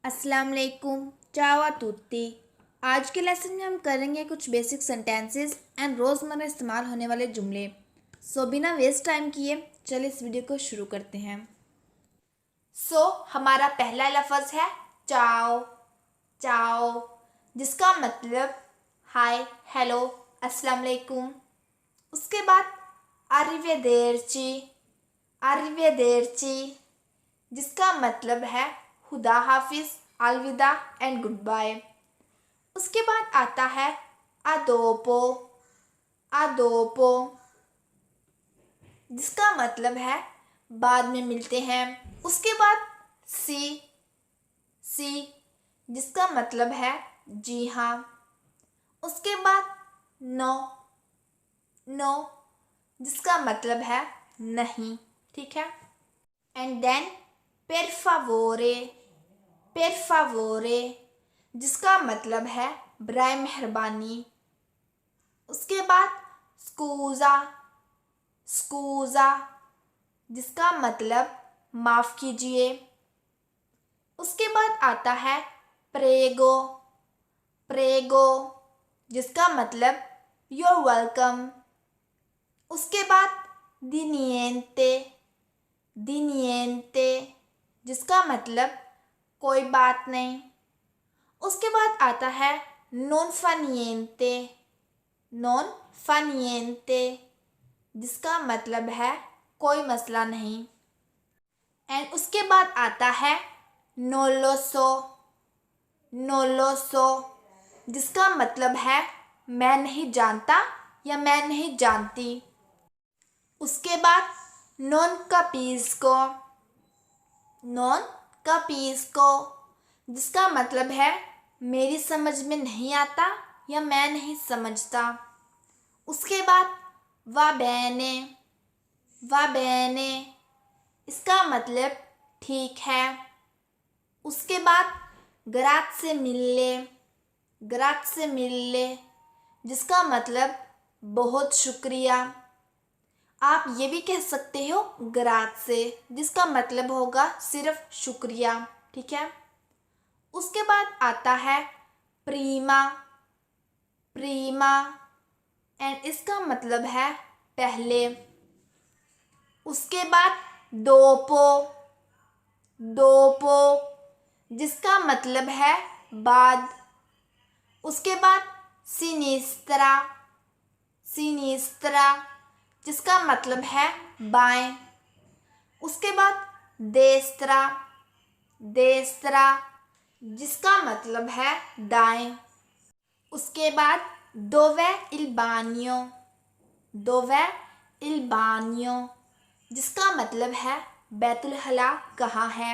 अस्सलाम वालेकुम, चाओ आ तुत्ती। आज के लेसन में हम करेंगे कुछ बेसिक सेंटेंसेस एंड रोज़मर्रा इस्तेमाल होने वाले जुमले। बिना वेस्ट टाइम किए चलिए इस वीडियो को शुरू करते हैं। हमारा पहला लफ्ज़ है चाओ। चाओ जिसका मतलब हाय, हेलो, अस्सलाम वालेकुम। उसके बाद अरिवेदेर्ची। अरिवेदेर्ची जिसका मतलब है खुदा हाफिज, अलविदा एंड गुड बाय। उसके बाद आता है अदोपो। अदोपो जिसका मतलब है बाद में मिलते हैं। उसके बाद सी। सी जिसका मतलब है जी हाँ। उसके बाद नो। नो जिसका मतलब है नहीं, ठीक है। And then per favore। per favore जिसका मतलब है बराए मेहरबानी। उसके बाद स्कूज़ा। स्कूज़ा जिसका मतलब माफ़ कीजिए। उसके बाद आता है प्रेगो। प्रेगो जिसका मतलब you're वेलकम। उसके बाद दिनिएंते। दिनिएंते जिसका मतलब कोई बात नहीं। उसके बाद आता है नॉन फनिएंते। नॉन फनिएंते जिसका मतलब है कोई मसला नहीं। एंड उसके बाद आता है नोलोसो। नोलोसो जिसका मतलब है मैं नहीं जानता या मैं नहीं जानती। उसके बाद नॉन कपीस्को। नॉन कपीस्को जिसका मतलब है मेरी समझ में नहीं आता या मैं नहीं समझता। उसके बाद वा बहने। वा बहने इसका मतलब ठीक है। उसके बाद ग्रात से मिलले। ग्रात से मिलले जिसका मतलब बहुत शुक्रिया। आप ये भी कह सकते हो ग्रात से, जिसका मतलब होगा सिर्फ शुक्रिया, ठीक है। उसके बाद आता है प्रीमा। प्रीमा एंड इसका मतलब है पहले। उसके बाद दोपो। दोपो जिसका मतलब है बाद। उसके बाद सिनिस्त्रा। सिनिस्त्रा जिसका मतलब है बाएं। उसके बाद देस्त्रा। देस्त्रा जिसका मतलब है दाएं। उसके बाद दोवे इल बानियो। दोवे इल बानियो जिसका मतलब है बैतुल हला कहाँ है।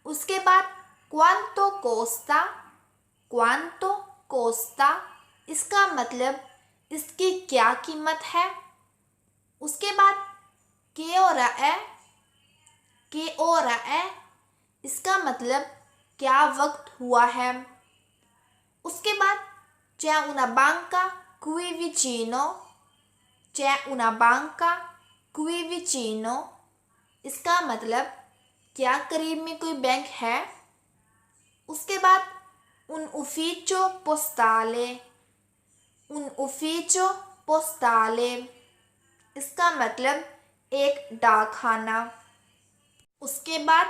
उसके बाद क्वांतो कोस्ता। क्वांतो कोस्ता इसका मतलब इसकी क्या कीमत है। उसके बाद के ओरा ए। के ओरा ए इसका मतलब क्या वक्त हुआ है। उसके बाद c'è una banca qui vicino। c'è una banca qui vicino इसका मतलब क्या करीब में कोई बैंक है। उसके बाद un ufficio postale। un ufficio postale इसका मतलब एक डाकखाना। उसके बाद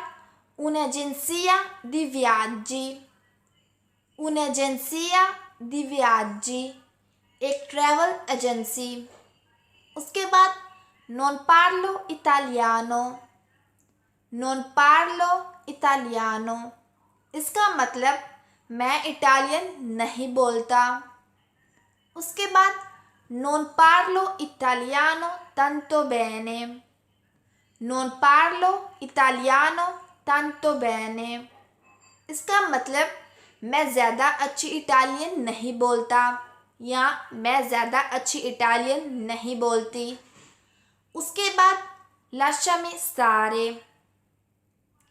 un'agenzia di viaggi। un'agenzia di viaggi एक ट्रैवल एजेंसी। उसके बाद non parlo italiano। non parlo italiano इसका मतलब मैं इटालियन नहीं बोलता। उसके बाद non parlo italiano tanto bene। non parlo italiano tanto bene इसका मतलब मैं ज़्यादा अच्छी इटालियन नहीं बोलता या मैं ज़्यादा अच्छी इटालियन नहीं बोलती। उसके बाद lasciami stare।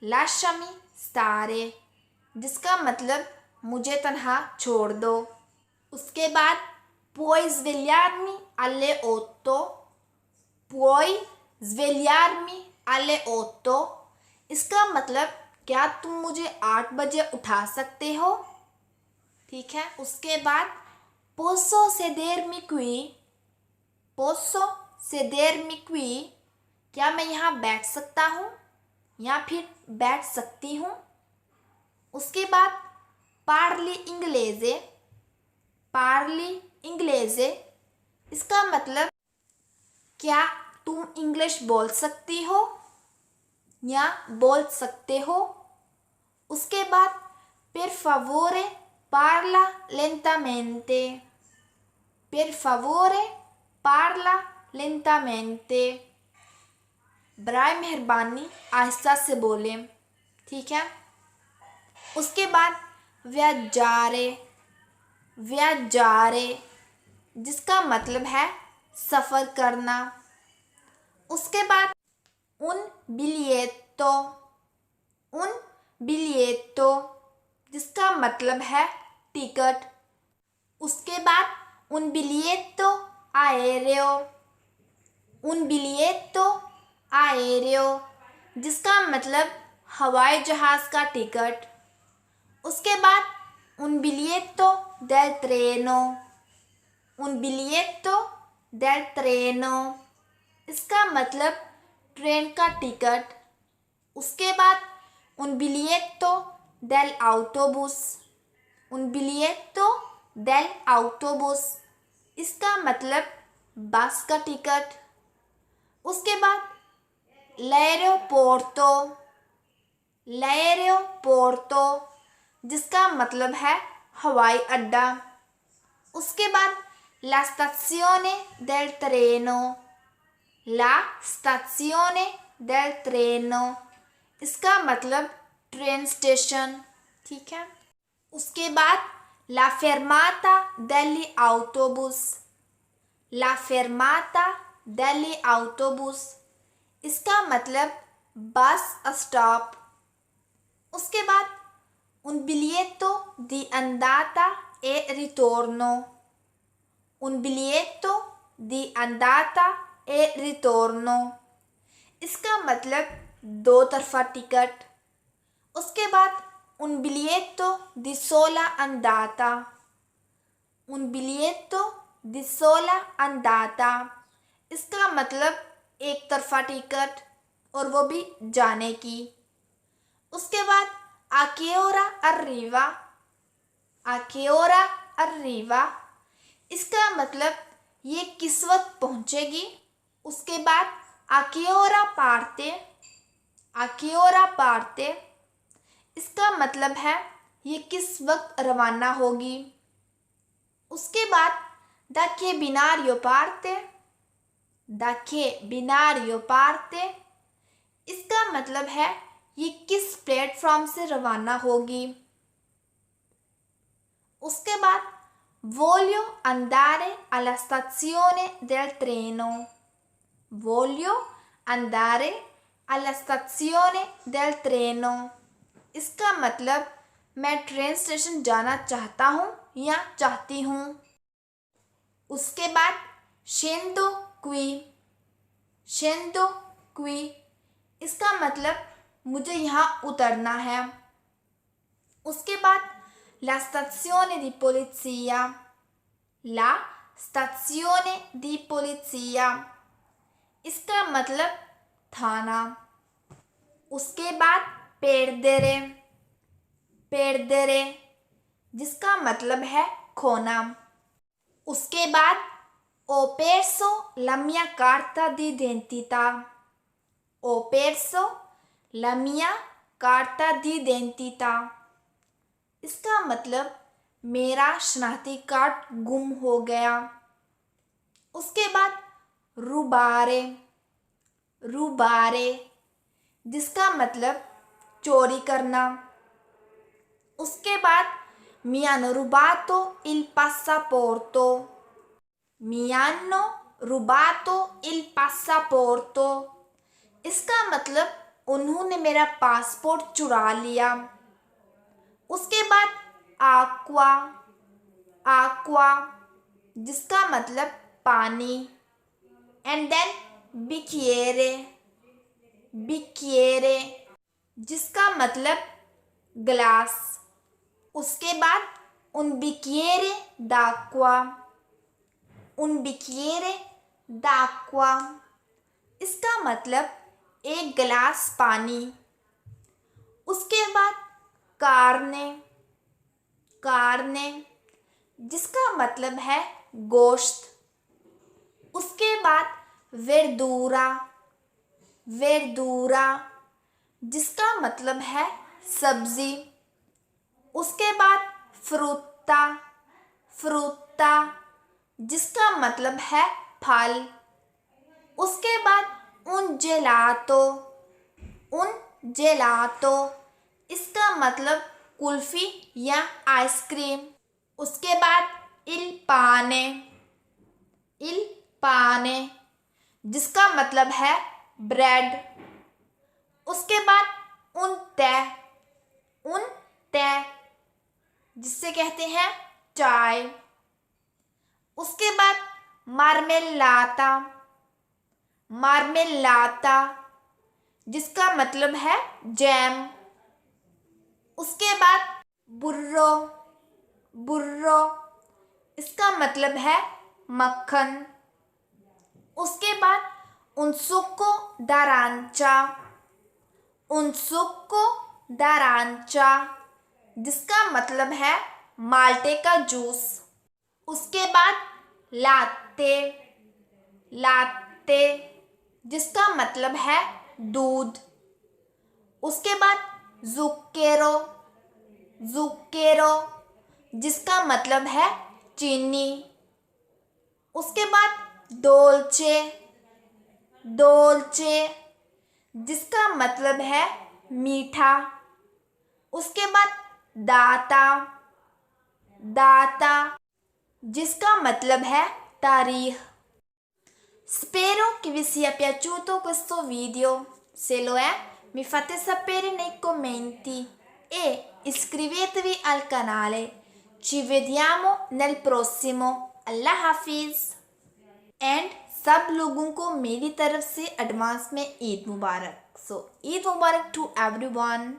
lasciami stare जिसका मतलब मुझे तन्हा छोड़ दो। उसके बाद puoi svegliarmi alle 8। puoi svegliarmi alle 8 इसका मतलब क्या तुम मुझे 8 बजे उठा सकते हो? ठीक है। उसके बाद पोसो सेदेरमी क्वी, पोसो सेदेरमी क्वी, क्या मैं यहाँ बैठ सकता हूँ या फिर बैठ सकती हूँ? उसके बाद पार्ली इंग्लेजे, पार्ली इंग्लेजे, इसका मतलब क्या तुम इंग्लिश बोल सकती हो या बोल सकते हो? उसके बाद per favore parla lentamente, per favore parla lentamente, बराए मेहरबानी आहिस्ता से बोलें। ठीक है। उसके बाद वियाजारे, वियाजारे, जिसका मतलब है सफ़र करना। उसके बाद उन बिलिएटो, उन बिलिएटो, जिसका मतलब है टिकट। उसके बाद उन बिलिएटो आएरेओ, उन बिलिएटो आएरेओ, जिसका मतलब हवाई जहाज़ का टिकट। उसके बाद उन बिलिएटो del treno, उन बिलिएटो del treno, इसका मतलब ट्रेन का टिकट। उसके बाद उन बिलिएटो del autobus, उन बिलिएटो del autobus, इसका मतलब बस का टिकट। उसके बाद l'aeroporto, l'aeroporto, जिसका मतलब है हवाई अड्डा। उसके बाद la stazione del treno, la stazione del treno, इसका मतलब ट्रेन स्टेशन। ठीक है। उसके बाद la fermata degli autobus, la fermata degli autobus, इसका मतलब बस स्टॉप। उसके बाद un biglietto di andata e ritorno, un biglietto di andata e ritorno, इसका मतलब दो तरफा टिकट। उसके बाद un biglietto di sola andata, un biglietto di sola andata, इसका मतलब एक तरफा टिकट और वो भी जाने की। उसके बाद a che ora arriva, a che ora arriva, इसका मतलब ये किस वक्त पहुँचेगी। उसके बाद a che ora parte, a che ora parte, इसका मतलब है ये किस वक्त रवाना होगी। उसके बाद da che binario parte, da che binario parte, इसका मतलब है ये किस प्लेटफॉर्म से रवाना होगी। उसके बाद voglio andare alla stazione del treno, voglio andare alla stazione del treno, इसका मतलब मैं ट्रेन स्टेशन जाना चाहता हूँ या चाहती हूँ। उसके बाद scendo qui, scendo qui, इसका मतलब मुझे यहाँ उतरना है। उसके बाद la stazione di polizia, la stazione di polizia, इसका मतलब थाना। उसके बाद perdere, perdere, जिसका मतलब है खोना। उसके बाद ho perso la mia carta d'identità, ho perso la mia carta d'identità, इसका मतलब मेरा शनाख्ती कार्ड गुम हो गया। उसके बाद रुबारे, रुबारे, जिसका मतलब चोरी करना। उसके बाद mi hanno rubato il passaporto, mi hanno rubato il passaporto, इसका मतलब उन्होंने मेरा पासपोर्ट चुरा लिया। उसके बाद आक्वा, आक्वा, जिसका मतलब पानी। एंड देन बिकिएरे, बिकिएरे, जिसका मतलब ग्लास। उसके बाद un bicchiere d'acqua, un bicchiere d'acqua, इसका मतलब एक गिलास पानी। उसके बाद कार्ने, कार्ने, जिसका मतलब है गोश्त। उसके बाद verdura, verdura, जिसका मतलब है सब्जी। उसके बाद फ्रूटा, फ्रूटा, जिसका मतलब है फल। उसके बाद उन जेलातो, उन जेलातो, इसका मतलब कुल्फी या आइसक्रीम। उसके बाद इल पाने, इल पाने, जिसका मतलब है ब्रेड। उसके बाद उन तय, उन तय, जिससे कहते हैं चाय। उसके बाद मार्मेलाता, मार्मेलाता, जिसका मतलब है जैम। उसके बाद बुर्रो, बुर्रो, इसका मतलब है मक्खन। उसके बाद उनसुको डारांचा, उनसुको डारांचा, जिसका मतलब है माल्टे का जूस। उसके बाद लाते, लाते, जिसका मतलब है दूध। उसके बाद ज़ुक्केरो, ज़ुक्केरो, जिसका मतलब है चीनी। उसके बाद डोल्चे, डोल्चे, जिसका मतलब है मीठा। उसके बाद दाता, दाता, जिसका मतलब है तारीख। Spero che vi sia piaciuto questo video. Se lo è, mi fate sapere nei commenti e iscrivetevi al canale. Ci vediamo nel prossimo. Allah Hafiz. And सब लोगों को मेरी तरफ से एडवांस में ईद मुबारक। सो ईद मुबारक टू एवरीवन।